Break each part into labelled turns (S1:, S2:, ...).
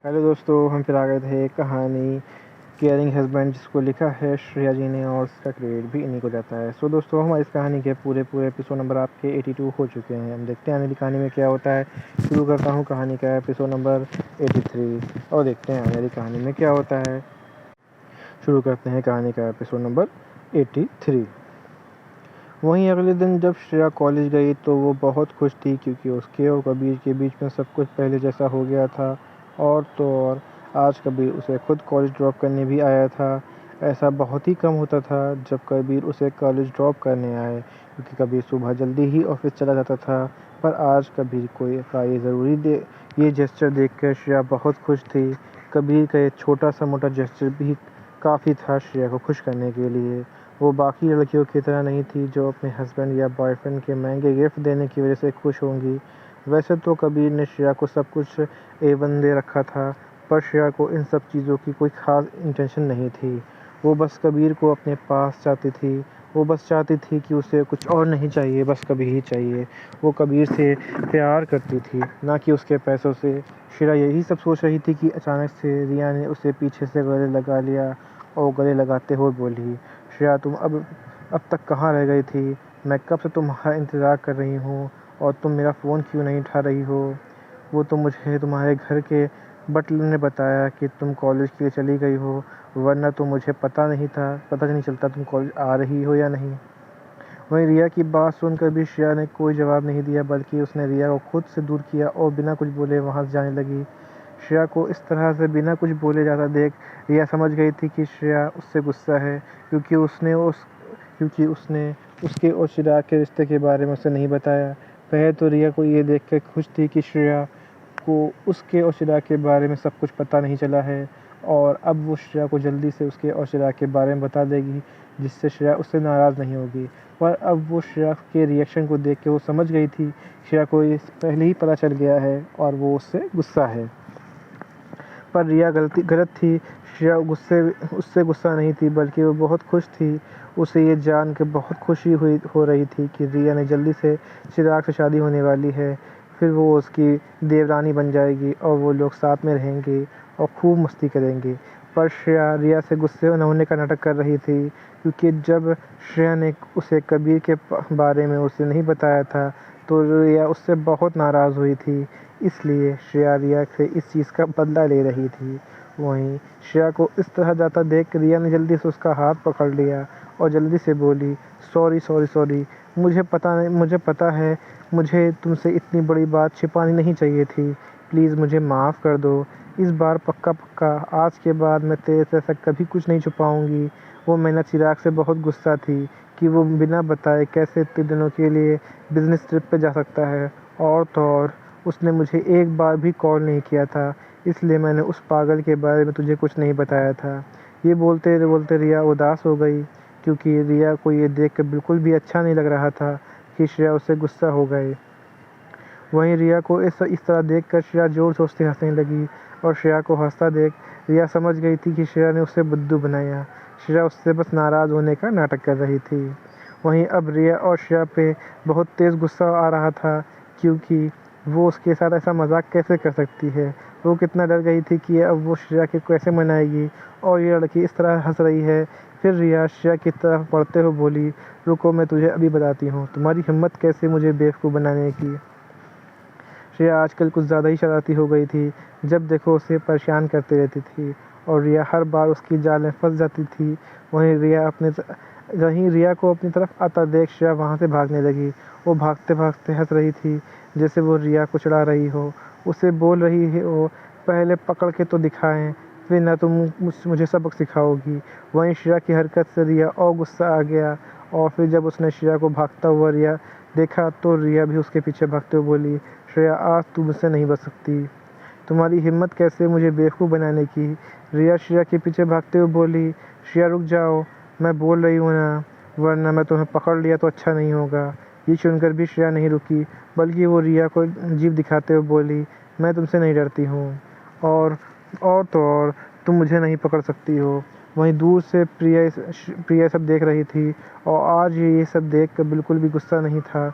S1: Hello दोस्तों, हम फिर आ गए थे एक कहानी केयरिंग हस्बैंड जिसको लिखा है श्रेया जी ने और उसका क्रेडिट भी इन्हीं को जाता है। सो दोस्तों, हमारी इस कहानी के पूरे एपिसोड नंबर आपके 82 हो चुके हैं। हम देखते हैं आने वाली कहानी में क्या होता है। शुरू करता हूँ कहानी का एपिसोड नंबर 83 और देखते हैं आने वाली कहानी में क्या होता है। शुरू करते हैं कहानी का एपिसोड नंबर 83। वहीं अगले दिन जब श्रेया कॉलेज गई तो वो बहुत खुश थी क्योंकि उसके और कबीर के बीच में सब कुछ पहले जैसा हो गया था। और तो और आज कबीर उसे खुद कॉलेज ड्रॉप करने भी आया था। ऐसा बहुत ही कम होता था जब कबीर उसे कॉलेज ड्रॉप करने आए, क्योंकि कबीर सुबह जल्दी ही ऑफिस चला जाता था। पर आज कबीर को ये जेस्चर देखकर श्रेया बहुत खुश थी। कबीर का ये छोटा सा मोटा जेस्चर भी काफ़ी था श्रेया को खुश करने के लिए। वो बाकी लड़कियों की तरह नहीं थी जो अपने हस्बैंड या बॉयफ्रेंड के महंगे गिफ्ट देने की वजह से खुश होंगी। वैसे तो कबीर ने श्रेया को सब कुछ A1 दे रखा था, पर श्रेया को इन सब चीज़ों की कोई ख़ास इंटेंशन नहीं थी। वो बस कबीर को अपने पास चाहती थी। वो बस चाहती थी कि उसे कुछ और नहीं चाहिए, बस कबीर ही चाहिए। वो कबीर से प्यार करती थी, ना कि उसके पैसों से। श्रेया यही सब सोच रही थी कि अचानक से रिया ने उसे पीछे से गले लगा लिया और गले लगाते हुए बोली, श्रेया तुम अब तक कहाँ रह गई थी? मैं कब से तुम्हारा इंतज़ार कर रही हूँ और तुम मेरा फ़ोन क्यों नहीं उठा रही हो? वो तो मुझे तुम्हारे घर के बटलर ने बताया कि तुम कॉलेज के लिए चली गई हो, वरना तो मुझे पता नहीं चलता तुम कॉलेज आ रही हो या नहीं। वहीं रिया की बात सुनकर भी श्रेया ने कोई जवाब नहीं दिया, बल्कि उसने रिया को खुद से दूर किया और बिना कुछ बोले वहाँ से जाने लगी। श्रेया को इस तरह से बिना कुछ बोले जाता देख रिया समझ गई थी कि श्रेया उससे गुस्सा है, क्योंकि उसने उसके और चिराग के रिश्ते के बारे में उसे नहीं बताया। पहले तो रिया को ये देखकर खुश थी कि श्रेया को उसके और चिराग के बारे में सब कुछ पता नहीं चला है, और अब वो श्रेया को जल्दी से उसके और चिराग के बारे में बता देगी, जिससे श्रेया उससे नाराज़ नहीं होगी। पर अब वो श्रेया के रिएक्शन को देख के वो समझ गई थी श्रेया को ये पहले ही पता चल गया है और वो उससे गुस्सा है। पर रिया गलत थी। श्रेया उससे गुस्सा नहीं थी, बल्कि वो बहुत खुश थी। उसे ये जान के बहुत खुशी हो रही थी कि रिया ने जल्दी से चिराग से शादी होने वाली है। फिर वो उसकी देवरानी बन जाएगी और वो लोग साथ में रहेंगे और खूब मस्ती करेंगे। पर श्रेया रिया से गुस्से न होने का नाटक कर रही थी, क्योंकि जब श्रेया ने उसे कबीर के बारे में उसे नहीं बताया था तो रिया उससे बहुत नाराज़ हुई थी। इसलिए श्रेया रिया से इस चीज़ का बदला ले रही थी। वहीं श्रेया को इस तरह जाता देख रिया ने जल्दी से उसका हाथ पकड़ लिया और जल्दी से बोली, सॉरी सॉरी सॉरी, मुझे पता है मुझे तुमसे इतनी बड़ी बात छिपानी नहीं चाहिए थी। प्लीज़ मुझे माफ़ कर दो। इस बार पक्का आज के बाद मैं तेरे से ऐसा कभी कुछ नहीं छुपाऊंगी। वो मैंने चिराग से बहुत गुस्सा थी कि वो बिना बताए कैसे इतने दिनों के लिए बिज़नेस ट्रिप पे जा सकता है, और तो और उसने मुझे एक बार भी कॉल नहीं किया था, इसलिए मैंने उस पागल के बारे में तुझे कुछ नहीं बताया था। ये बोलते बोलते रिया उदास हो गई, क्योंकि रिया को ये देख कर बिल्कुल भी अच्छा नहीं लग रहा था कि श्रेया उससे गुस्सा हो गए। वहीं रिया को इस तरह देख कर श्रेया ज़ोर ज़ोर से हंसने लगी, और श्रेया को हंसता देख रिया समझ गई थी कि श्रेया ने उसे बुद्धू बनाया। श्रेया उससे बस नाराज़ होने का नाटक कर रही थी। वहीं अब रिया और श्रेया पे बहुत तेज़ गुस्सा आ रहा था, क्योंकि वो उसके साथ ऐसा मजाक कैसे कर सकती है। वो कितना डर गई थी कि अब वो श्रेया के कैसे मनाएगी, और ये लड़की इस तरह हंस रही है। फिर रिया श्रेया की तरफ बढ़ते हुए बोली, रुको मैं तुझे अभी बताती हूँ, तुम्हारी हिम्मत कैसे मुझे बेवकूफ़ बनाने की। श्रेया आजकल कुछ ज़्यादा ही शरारती हो गई थी। जब देखो उसे परेशान करती रहती थी और रिया हर बार उसकी जाल में फंस जाती थी। वहीं रिया को अपनी तरफ आता देख श्रेया वहाँ से भागने लगी। वो भागते भागते हंस रही थी, जैसे वो रिया को चिढ़ा रही हो। उसे बोल रही है वो, पहले पकड़ के तो दिखाएं, फिर ना तुम मुझे सबक सिखाओगी। वहीं श्रेया की हरकत से रिया और गुस्सा आ गया, और फिर जब उसने श्रेया को भागता हुआ रिया देखा तो रिया भी उसके पीछे भागते हुए बोली, श्रेया आज तू मुझसे नहीं बच सकती। तुम्हारी हिम्मत कैसे मुझे बेवकूफ़ बनाने की। रिया श्रेया के पीछे भागते हुए बोली, श्रेया रुक जाओ, मैं बोल रही हूँ ना, वरना मैं तुम्हें पकड़ लिया तो अच्छा नहीं होगा। ये सुनकर भी श्रेया नहीं रुकी, बल्कि वो रिया को जीभ दिखाते हुए बोली, मैं तुमसे नहीं डरती हूँ, और तो और तुम मुझे नहीं पकड़ सकती हो। वहीं दूर से प्रिया सब देख रही थी, और आज ये सब देख कर बिल्कुल भी गुस्सा नहीं था,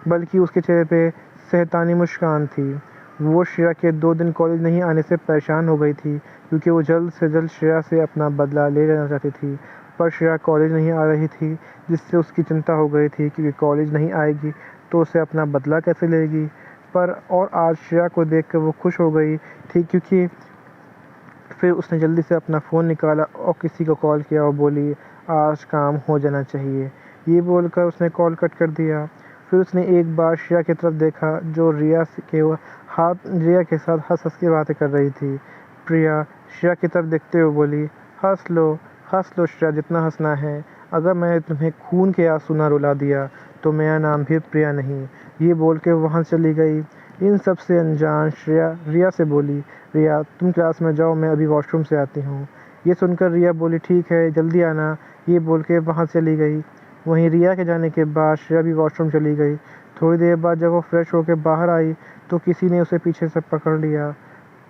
S1: बल्कि उसके चेहरे पे शैतानी मुस्कान थी। वो श्रेया के 2 दिन कॉलेज नहीं आने से परेशान हो गई थी, क्योंकि वो जल्द से जल्द श्रेया से अपना बदला ले लेना चाहती थी। पर श्रेया कॉलेज नहीं आ रही थी, जिससे उसकी चिंता हो गई थी, क्योंकि कॉलेज नहीं आएगी तो उसे अपना बदला कैसे लेगी। पर और आज श्रेया को देखकर वो खुश हो गई थी, क्योंकि फिर उसने जल्दी से अपना फ़ोन निकाला और किसी को कॉल किया और बोली, आज काम हो जाना चाहिए। ये बोलकर उसने कॉल कट कर दिया। फिर उसने एक बार श्रेया की तरफ देखा, जो रिया के साथ हँस-हँस के बातें कर रही थी। प्रिया श्रेया की तरफ देखते हुए बोली, हँस लो श्रेया, जितना हँसना है। अगर मैंने तुम्हें खून के आँसू ना रुला दिया तो मेरा नाम भी प्रिया नहीं। ये बोल के वहाँ चली गई। इन सब से अनजान श्रेया रिया से बोली, रिया तुम क्लास में जाओ, मैं अभी वॉशरूम से आती हूँ। ये सुनकर रिया बोली, ठीक है जल्दी आना। ये बोल के वहाँ चली गई। वहीं रिया के जाने के बाद श्रेया भी वॉशरूम चली गई। थोड़ी देर बाद जब वो फ्रेश होकर बाहर आई तो किसी ने उसे पीछे से पकड़ लिया।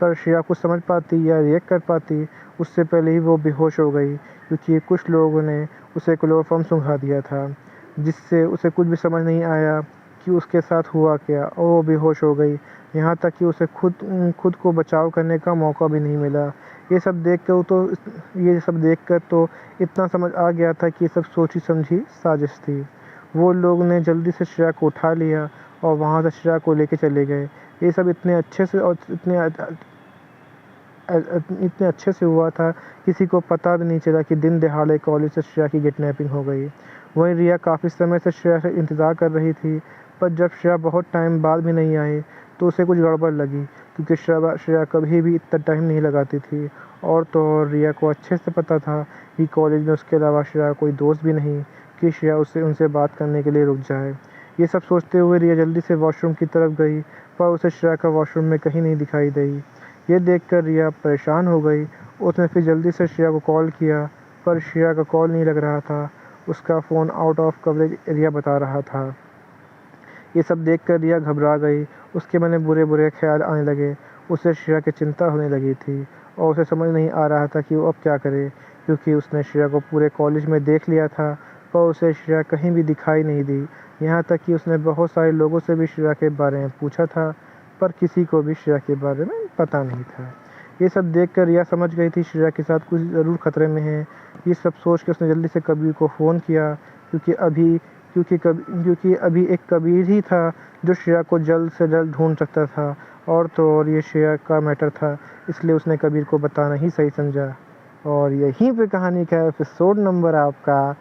S1: पर श्रेया कुछ समझ पाती या रिएक्ट कर पाती, उससे पहले ही वो बेहोश हो गई, क्योंकि कुछ लोगों ने उसे क्लोरोफॉर्म सुंघा दिया था, जिससे उसे कुछ भी समझ नहीं आया कि उसके साथ हुआ क्या, और वो बेहोश हो गई। यहाँ तक कि उसे खुद को बचाव करने का मौका भी नहीं मिला। ये सब देखकर तो इतना समझ आ गया था कि ये सब सोची समझी साजिश थी। वो लोग ने जल्दी से श्रेया को उठा लिया और वहाँ से श्रेया को लेके चले गए। ये सब इतने अच्छे से और इतने अच्छे से हुआ था, किसी को पता भी नहीं चला कि दिन दहाड़े कॉलेज से श्रेया की किडनैपिंग हो गई। वहीं रिया काफ़ी समय से श्रेया से इंतज़ार कर रही थी, पर जब श्रेया बहुत टाइम बाद भी नहीं आई तो उसे कुछ गड़बड़ लगी, क्योंकि श्रेया कभी भी इतना टाइम नहीं लगाती थी। और तो और रिया को अच्छे से पता था कि कॉलेज में उसके अलावा श्रेया कोई दोस्त भी नहीं कि श्रेया उनसे बात करने के लिए रुक जाए। ये सब सोचते हुए रिया जल्दी से वॉशरूम की तरफ गई, पर उसे श्रेया का वॉशरूम में कहीं नहीं दिखाई दी। ये देखकर रिया परेशान हो गई। उसने फिर जल्दी से श्रेया को कॉल किया, पर श्रेया का कॉल नहीं लग रहा था। उसका phone out of coverage area बता रहा था। ये सब देखकर रिया घबरा गई। उसके मन में बुरे-बुरे ख्याल आने लगे। उसे श्रेया की चिंता होने लगी थी और उसे समझ नहीं आ रहा था कि वो अब क्या करे, क्योंकि उसने श्रेया को पूरे कॉलेज में देख लिया था, पर उसे श्रेया कहीं भी दिखाई नहीं दी। यहाँ तक कि उसने बहुत सारे लोगों से भी श्रेया के बारे में पूछा था, पर किसी को भी श्रेया के बारे में पता नहीं था। ये सब देखकर रिया समझ गई थी श्रेया के साथ कुछ ज़रूर खतरे में है। ये सब सोच के उसने जल्दी से कबीर को फ़ोन किया, क्योंकि अभी एक कबीर ही था जो श्रेया को जल्द से जल्द ढूंढ सकता था। और तो और ये श्रेया का मैटर था, इसलिए उसने कबीर को बताना ही सही समझा। और यहीं पे कहानी का एपिसोड नंबर आपका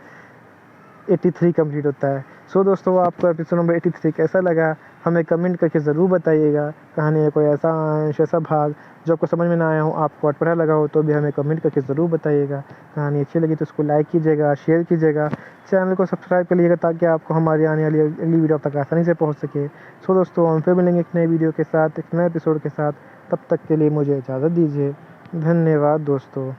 S1: 83 कंप्लीट होता है। सो दोस्तों, आपको एपिसोड नंबर 83 कैसा लगा हमें कमेंट करके ज़रूर बताइएगा। कहानी का कोई ऐसा अंश, ऐसा भाग जो आपको समझ में ना आया हो, आपको अटपटा लगा हो, तो भी हमें कमेंट करके ज़रूर बताइएगा। कहानी अच्छी लगी तो उसको लाइक कीजिएगा, शेयर कीजिएगा, चैनल को सब्सक्राइब कर लीजिएगा, ताकि आपको हमारी आने वाली अगली वीडियो तक आसानी से पहुँच सके। सो दोस्तों, हम फिर मिलेंगे एक नए वीडियो के साथ, एक नए एपिसोड के साथ। तब तक के लिए मुझे इजाज़त दीजिए। धन्यवाद दोस्तों।